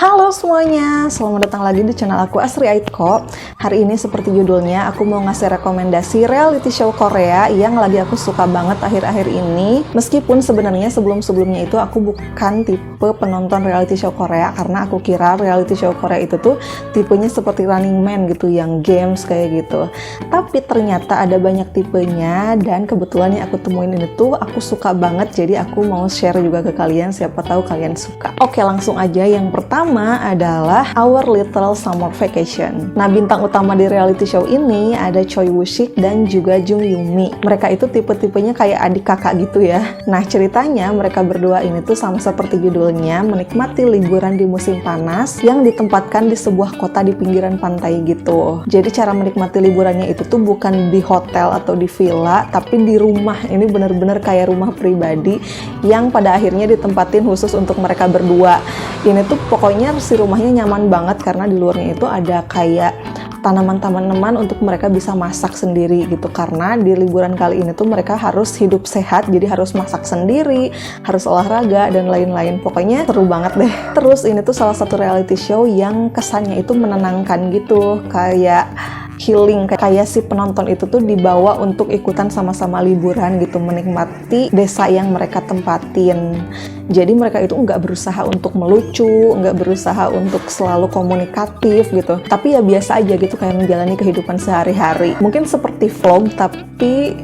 Halo semuanya, selamat datang lagi di channel aku Asri Aitko. Hari ini seperti judulnya, aku mau ngasih rekomendasi reality show Korea yang lagi aku suka banget akhir-akhir ini. Meskipun sebenarnya sebelum-sebelumnya itu aku bukan tipe penonton reality show Korea, karena aku kira reality show Korea itu tuh tipenya seperti Running Man gitu, yang games kayak gitu. Tapi ternyata ada banyak tipenya, dan kebetulan yang aku temuin ini tuh aku suka banget, jadi aku mau share juga ke kalian, siapa tahu kalian suka. Oke, langsung aja. Yang pertama adalah Our Little Summer Vacation. Nah, bintang utama di reality show ini ada Choi Woo-sik dan juga Jung Young-mi. Mereka itu tipe-tipenya kayak adik kakak gitu ya. Nah, ceritanya mereka berdua ini tuh sama seperti judulnya, menikmati liburan di musim panas yang ditempatkan di sebuah kota di pinggiran pantai gitu. Jadi cara menikmati liburannya itu tuh bukan di hotel atau di villa, tapi di rumah. Ini bener-bener kayak rumah pribadi yang pada akhirnya ditempatin khusus untuk mereka berdua. Ini tuh pokoknya si rumahnya nyaman banget karena di luarnya itu ada kayak tanaman-tanaman untuk mereka bisa masak sendiri gitu, karena di liburan kali ini tuh mereka harus hidup sehat, jadi harus masak sendiri, harus olahraga dan lain-lain. Pokoknya seru banget deh. Terus ini tuh salah satu reality show yang kesannya itu menenangkan gitu, kayak healing, kayak si penonton itu tuh dibawa untuk ikutan sama-sama liburan gitu, menikmati desa yang mereka tempatin. Jadi mereka itu nggak berusaha untuk melucu, nggak berusaha untuk selalu komunikatif gitu, tapi ya biasa aja gitu, kayak menjalani kehidupan sehari-hari. Mungkin seperti vlog tapi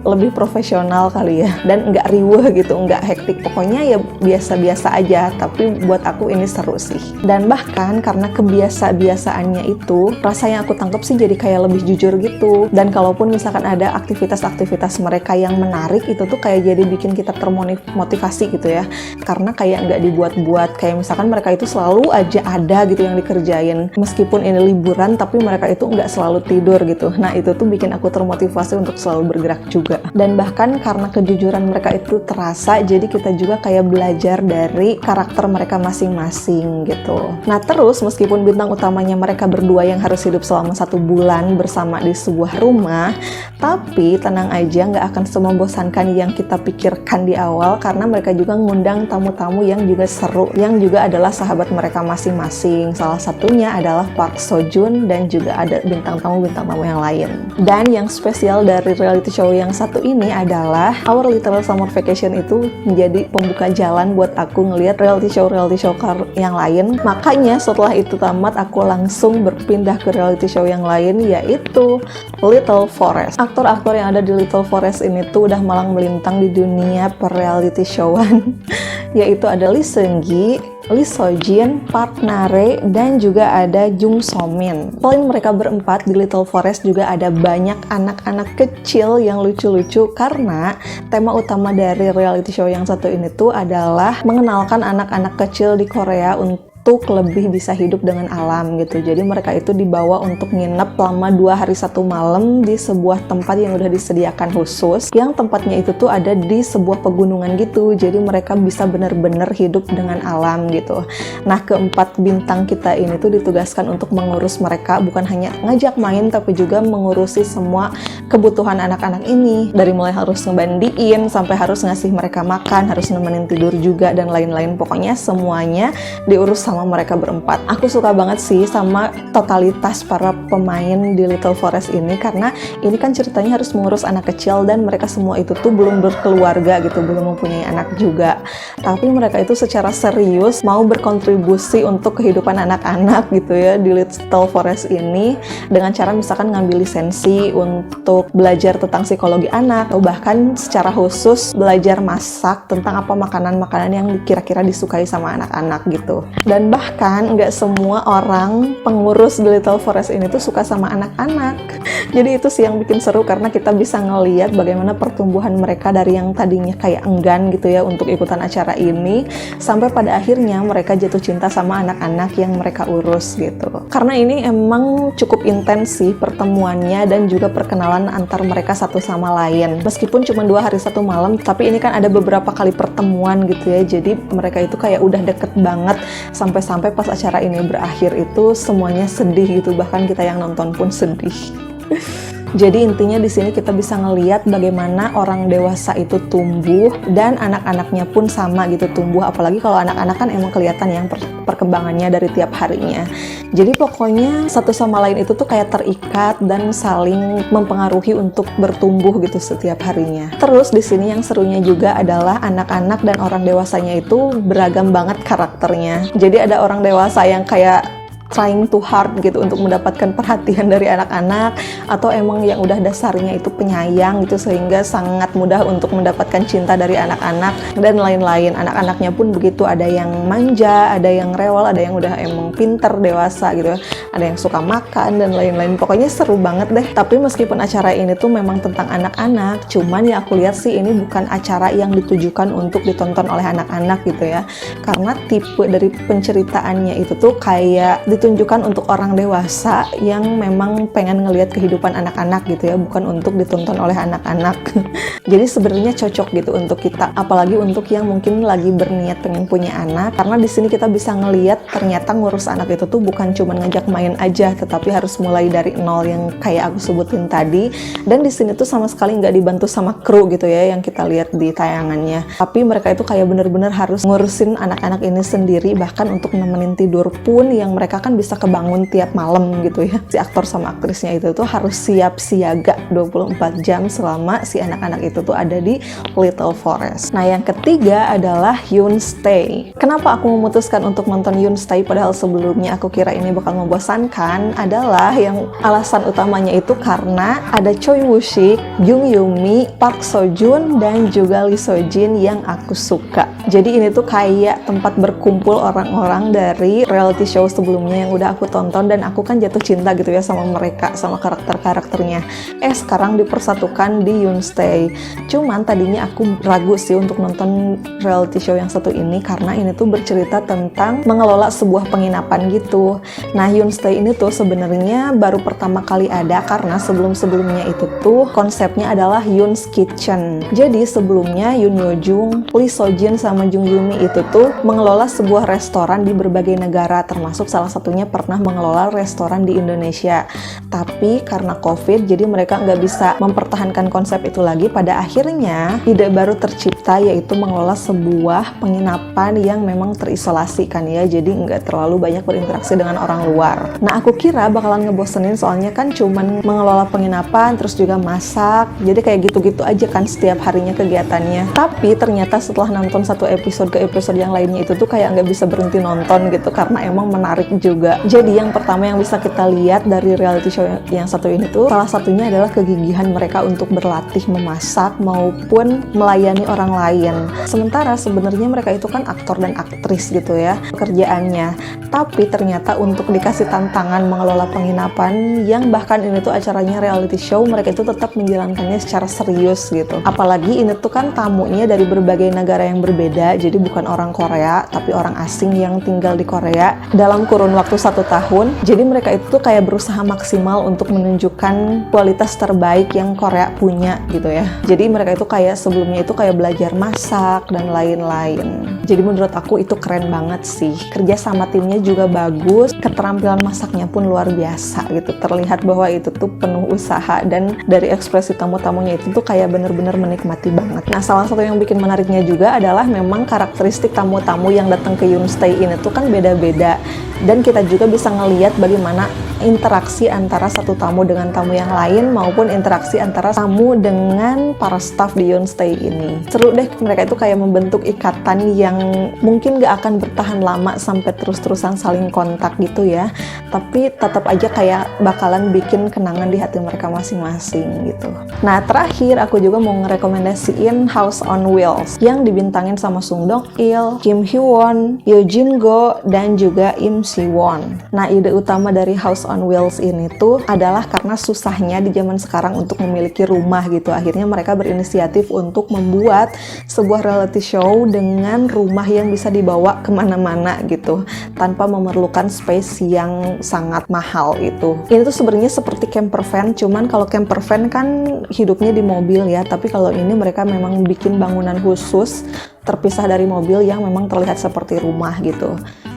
lebih profesional kali ya, dan nggak riuh gitu, nggak hektik. Pokoknya ya biasa-biasa aja, tapi buat aku ini seru sih. Dan bahkan karena kebiasa-biasaannya itu, rasa yang aku tangkap sih jadi kayak lebih jujur gitu. Dan kalaupun misalkan ada aktivitas-aktivitas mereka yang menarik, itu tuh kayak jadi bikin kita termotivasi gitu ya. Karena kayak nggak dibuat-buat, kayak misalkan mereka itu selalu aja ada gitu yang dikerjain. Meskipun ini liburan, tapi mereka itu nggak selalu tidur gitu. Nah, itu tuh bikin aku termotivasi untuk selalu bergerak juga. Dan bahkan karena kejujuran mereka itu terasa, jadi kita juga kayak belajar dari karakter mereka masing-masing gitu. Nah, terus meskipun bintang utamanya mereka berdua yang harus hidup selama 1 bulan bersama di sebuah rumah, tapi tenang aja, nggak akan semembosankan yang kita pikirkan di awal, karena mereka juga ngundang tamu-tamu yang juga seru, yang juga adalah sahabat mereka masing-masing. Salah satunya adalah Park Seo Joon, dan juga ada bintang tamu yang lain. Dan yang spesial dari reality show yang satu ini adalah Our Little Summer Vacation itu menjadi pembuka jalan buat aku ngelihat reality show yang lain. Makanya setelah itu tamat, aku langsung berpindah ke reality show yang lain, yaitu Little Forest. Aktor-aktor yang ada di Little Forest ini tuh udah malang melintang di dunia per reality showan, yaitu ada Lee Seung-gi, Lee Seo-jin, Park Na-rae, dan juga ada Jung So-min. Selain mereka berempat, di Little Forest juga ada banyak anak-anak kecil yang lucu-lucu, karena tema utama dari reality show yang satu ini tuh adalah mengenalkan anak-anak kecil di Korea untuk lebih bisa hidup dengan alam gitu. Jadi mereka itu dibawa untuk nginep selama 2 hari 1 malam di sebuah tempat yang udah disediakan khusus, yang tempatnya itu tuh ada di sebuah pegunungan gitu. Jadi mereka bisa benar-benar hidup dengan alam gitu. Nah, keempat bintang kita ini tuh ditugaskan untuk mengurus mereka, bukan hanya ngajak main, tapi juga mengurusi semua kebutuhan anak-anak ini. Dari mulai harus ngebandiin, sampai harus ngasih mereka makan, harus nemenin tidur juga, dan lain-lain. Pokoknya semuanya diurus sama mereka berempat. Aku suka banget sih sama totalitas para pemain di Little Forest ini, karena ini kan ceritanya harus mengurus anak kecil, dan mereka semua itu tuh belum berkeluarga gitu, belum mempunyai anak juga. Tapi mereka itu secara serius mau berkontribusi untuk kehidupan anak-anak gitu ya di Little Forest ini, dengan cara misalkan ngambil lisensi untuk belajar tentang psikologi anak, atau bahkan secara khusus belajar masak tentang apa makanan-makanan yang kira-kira disukai sama anak-anak gitu. Dan bahkan nggak semua orang pengurus di Little Forest ini tuh suka sama anak-anak. Jadi itu sih yang bikin seru, karena kita bisa ngelihat bagaimana pertumbuhan mereka dari yang tadinya kayak enggan gitu ya untuk ikutan acara ini, sampai pada akhirnya mereka jatuh cinta sama anak-anak yang mereka urus gitu. Karena ini emang cukup intens sih pertemuannya, dan juga perkenalan antar mereka satu sama lain. Meskipun cuma 2 hari 1 malam, tapi ini kan ada beberapa kali pertemuan gitu ya. Jadi mereka itu kayak udah deket banget, sampai pas acara ini berakhir itu semuanya sedih gitu, bahkan kita yang nonton pun sedih. Jadi intinya di sini kita bisa ngelihat bagaimana orang dewasa itu tumbuh dan anak-anaknya pun sama gitu tumbuh. Apalagi kalau anak-anak kan emang kelihatan yang perkembangannya dari tiap harinya. Jadi pokoknya satu sama lain itu tuh kayak terikat dan saling mempengaruhi untuk bertumbuh gitu setiap harinya. Terus di sini yang serunya juga adalah anak-anak dan orang dewasanya itu beragam banget karakternya. Jadi ada orang dewasa yang kayak trying too hard gitu untuk mendapatkan perhatian dari anak-anak, atau emang yang udah dasarnya itu penyayang gitu sehingga sangat mudah untuk mendapatkan cinta dari anak-anak dan lain-lain. Anak-anaknya pun begitu, ada yang manja, ada yang rewel, ada yang udah emang pinter dewasa gitu, ada yang suka makan dan lain-lain. Pokoknya seru banget deh. Tapi meskipun acara ini tuh memang tentang anak-anak, cuman ya aku lihat sih ini bukan acara yang ditujukan untuk ditonton oleh anak-anak gitu ya, karena tipe dari penceritaannya itu tuh kayak ditunjukkan untuk orang dewasa yang memang pengen ngelihat kehidupan anak-anak gitu ya, bukan untuk ditonton oleh anak-anak. Jadi sebenarnya cocok gitu untuk kita, apalagi untuk yang mungkin lagi berniat pengen punya anak, karena di sini kita bisa ngelihat ternyata ngurus anak itu tuh bukan cuma ngajak main aja, tetapi harus mulai dari nol yang kayak aku sebutin tadi. Dan di sini tuh sama sekali nggak dibantu sama kru gitu ya yang kita lihat di tayangannya, tapi mereka itu kayak bener-bener harus ngurusin anak-anak ini sendiri, bahkan untuk nemenin tidur pun yang mereka kan bisa kebangun tiap malam gitu ya. Si aktor sama aktrisnya itu tuh harus siap siaga 24 jam selama si anak-anak itu tuh ada di Little Forest. Nah yang ketiga adalah Yoon Stay. Kenapa aku memutuskan untuk nonton Yoon Stay padahal sebelumnya aku kira ini bakal membosankan, adalah yang alasan utamanya itu karena ada Choi Woo-sik, Jung Yoo-mi, Park Seo Joon, dan juga Lee Seo Jin yang aku suka. Jadi ini tuh kayak tempat berkumpul orang-orang dari reality show sebelumnya yang udah aku tonton, dan aku kan jatuh cinta gitu ya sama mereka, sama karakter-karakternya. Sekarang dipersatukan di Yoon Stay. Cuman tadinya aku ragu sih untuk nonton reality show yang satu ini, karena ini tuh bercerita tentang mengelola sebuah penginapan gitu. Nah Yoon Stay ini tuh sebenarnya baru pertama kali ada, karena sebelum-sebelumnya itu tuh konsepnya adalah Yoon's Kitchen. Jadi sebelumnya Yoon Yo Jung, Lee Seo Jin, sama Jung Yoo-mi itu tuh mengelola sebuah restoran di berbagai negara, termasuk salah satunya pernah mengelola restoran di Indonesia. Tapi karena COVID, jadi mereka nggak bisa mempertahankan konsep itu lagi. Pada akhirnya ide baru tercipta, yaitu mengelola sebuah penginapan yang memang terisolasi kan ya, jadi nggak terlalu banyak berinteraksi dengan orang luar. Nah aku kira bakalan ngebosenin, soalnya kan cuman mengelola penginapan terus juga masak, jadi kayak gitu-gitu aja kan setiap harinya kegiatannya. Tapi ternyata setelah nonton satu episode ke episode yang lainnya itu tuh kayak nggak bisa berhenti nonton gitu, karena emang menarik juga. Jadi yang pertama yang bisa kita lihat dari reality show yang satu ini tuh, salah satunya adalah kegigihan mereka untuk berlatih memasak maupun melayani orang lain. Sementara sebenarnya mereka itu kan aktor dan aktris gitu ya pekerjaannya, tapi ternyata untuk dikasih tantangan mengelola penginapan yang bahkan ini tuh acaranya reality show, mereka itu tetap menjalankannya secara serius gitu. Apalagi ini tuh kan tamunya dari berbagai negara yang berbeda, jadi bukan orang Korea tapi orang asing yang tinggal di Korea dalam kurun waktu 1 tahun. Jadi mereka itu tuh kayak berusaha maksimal untuk menunjukkan kualitas terbaik yang Korea punya gitu ya. Jadi mereka itu kayak sebelumnya itu kayak belajar masak dan lain-lain. Jadi menurut aku itu keren banget sih. Kerja sama timnya juga bagus, keterampilan masaknya pun luar biasa gitu. Terlihat bahwa itu tuh penuh usaha, dan dari ekspresi tamu-tamunya itu tuh kayak bener-bener menikmati banget. Nah salah satu yang bikin menariknya juga adalah memang karakteristik tamu-tamu yang datang ke Yoon Stay ini tuh kan beda-beda, dan kita juga bisa ngelihat bagaimana interaksi antara satu tamu dengan tamu yang lain, maupun interaksi antara tamu dengan para staff di Yoon Stay ini. Seru deh, mereka itu kayak membentuk ikatan yang mungkin gak akan bertahan lama sampai terus-terusan saling kontak gitu ya, tapi tetap aja kayak bakalan bikin kenangan di hati mereka masing-masing gitu. Nah terakhir aku juga mau ngerekomendasiin House on Wheels yang dibintangin sama Sung Dong Il, Kim Hee Won, Yoo Jin Go, dan juga Im Si Won. Nah ide utama dari House on Wheels ini tuh adalah karena susahnya di zaman sekarang untuk memiliki rumah gitu. Akhirnya mereka berinisiatif untuk membuat sebuah reality show dengan rumah yang bisa dibawa kemana-mana gitu, tanpa memerlukan space yang sangat mahal itu. Ini tuh sebenarnya seperti camper van, cuman kalau camper van kan hidupnya di mobil ya, tapi kalau ini mereka memang bikin bangunan khusus terpisah dari mobil yang memang terlihat seperti rumah gitu.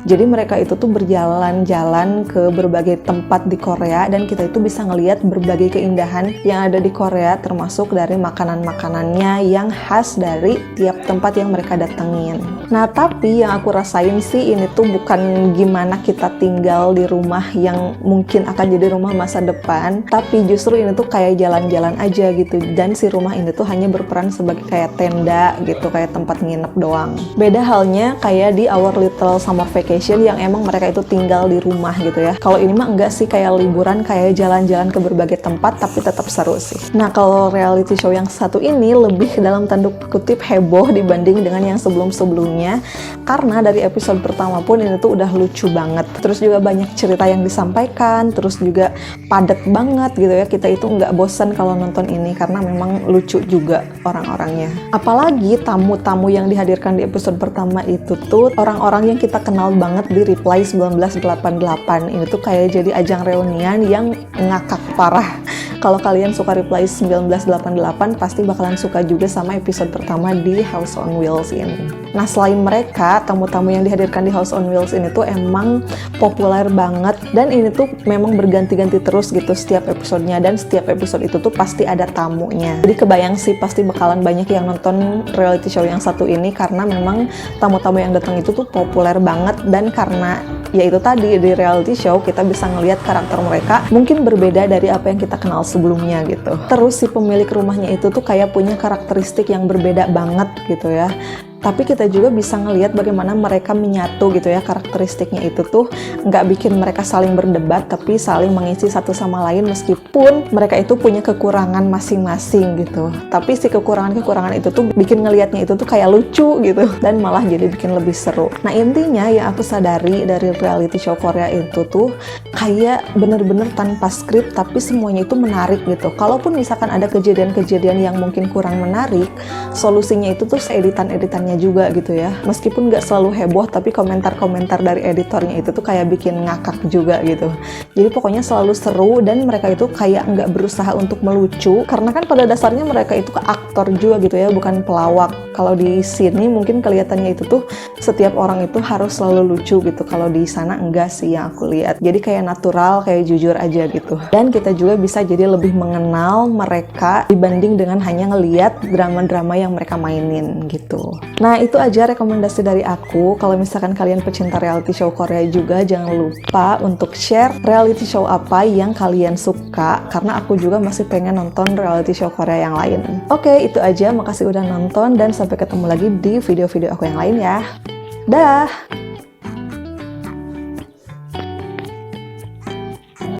Jadi mereka itu tuh berjalan-jalan ke berbagai tempat di Korea dan kita itu bisa ngelihat berbagai keindahan yang ada di Korea, termasuk dari makanan-makanannya yang khas dari tiap tempat yang mereka datengin. Nah, tapi yang aku rasain sih ini tuh bukan gimana kita tinggal di rumah yang mungkin akan jadi rumah masa depan, tapi justru ini tuh kayak jalan-jalan aja gitu. Dan si rumah ini tuh hanya berperan sebagai kayak tenda gitu, kayak tempat nginep doang. Beda halnya kayak di Our Little Summer Vacation yang emang mereka itu tinggal di rumah gitu ya. Kalau ini mah enggak sih, kayak liburan, kayak jalan-jalan ke berbagai tempat, tapi tetap seru sih. Nah, kalau reality show yang satu ini lebih dalam tanda kutip heboh dibanding dengan yang sebelum-sebelumnya, karena dari episode pertama pun ini tuh udah lucu banget. Terus juga banyak cerita yang disampaikan, terus juga padat banget gitu ya. Kita itu nggak bosan kalau nonton ini karena memang lucu juga orang-orangnya. Apalagi tamu-tamu yang dihadirkan di episode pertama itu tuh orang-orang yang kita kenal banget di Reply 1988. Ini tuh kayak jadi ajang reunian yang ngakak parah. Kalau kalian suka Reply 1988 pasti bakalan suka juga sama episode pertama di House on Wheels ini. Nah, selain mereka, tamu-tamu yang dihadirkan di House on Wheels ini tuh emang populer banget dan ini tuh memang berganti-ganti terus gitu setiap episodenya, dan setiap episode itu tuh pasti ada tamunya. Jadi kebayang sih pasti bakalan banyak yang nonton reality show yang satu ini karena memang tamu-tamu yang datang itu tuh populer banget, dan karena ya itu tadi di reality show kita bisa ngelihat karakter mereka mungkin berbeda dari apa yang kita kenal sebelumnya gitu. Terus si pemilik rumahnya itu tuh kayak punya karakteristik yang berbeda banget gitu ya. Tapi kita juga bisa ngelihat bagaimana mereka menyatu gitu ya, karakteristiknya itu tuh nggak bikin mereka saling berdebat, tapi saling mengisi satu sama lain meskipun mereka itu punya kekurangan masing-masing gitu. Tapi si kekurangan-kekurangan itu tuh bikin ngelihatnya itu tuh kayak lucu gitu, dan malah jadi bikin lebih seru. Nah, intinya yang aku sadari dari reality show Korea itu tuh kayak bener-bener tanpa skrip, tapi semuanya itu menarik gitu. Kalaupun misalkan ada kejadian-kejadian yang mungkin kurang menarik, solusinya itu tuh seeditan-editannya juga gitu ya. Meskipun nggak selalu heboh, tapi komentar-komentar dari editornya itu tuh kayak bikin ngakak juga gitu. Jadi pokoknya selalu seru, dan mereka itu kayak nggak berusaha untuk melucu, karena kan pada dasarnya mereka itu aktor juga gitu ya, bukan pelawak. Kalau di sini mungkin kelihatannya itu tuh setiap orang itu harus selalu lucu gitu. Kalau di sana enggak sih yang aku lihat. Jadi kayak natural, kayak jujur aja gitu. Dan kita juga bisa jadi lebih mengenal mereka dibanding dengan hanya ngelihat drama-drama yang mereka mainin gitu. Nah, itu aja rekomendasi dari aku. Kalau misalkan kalian pecinta reality show Korea juga, jangan lupa untuk share reality show apa yang kalian suka, karena aku juga masih pengen nonton reality show Korea yang lain. Oke, itu aja. Makasih udah nonton, dan sampai ketemu lagi di video-video aku yang lain ya. Dah!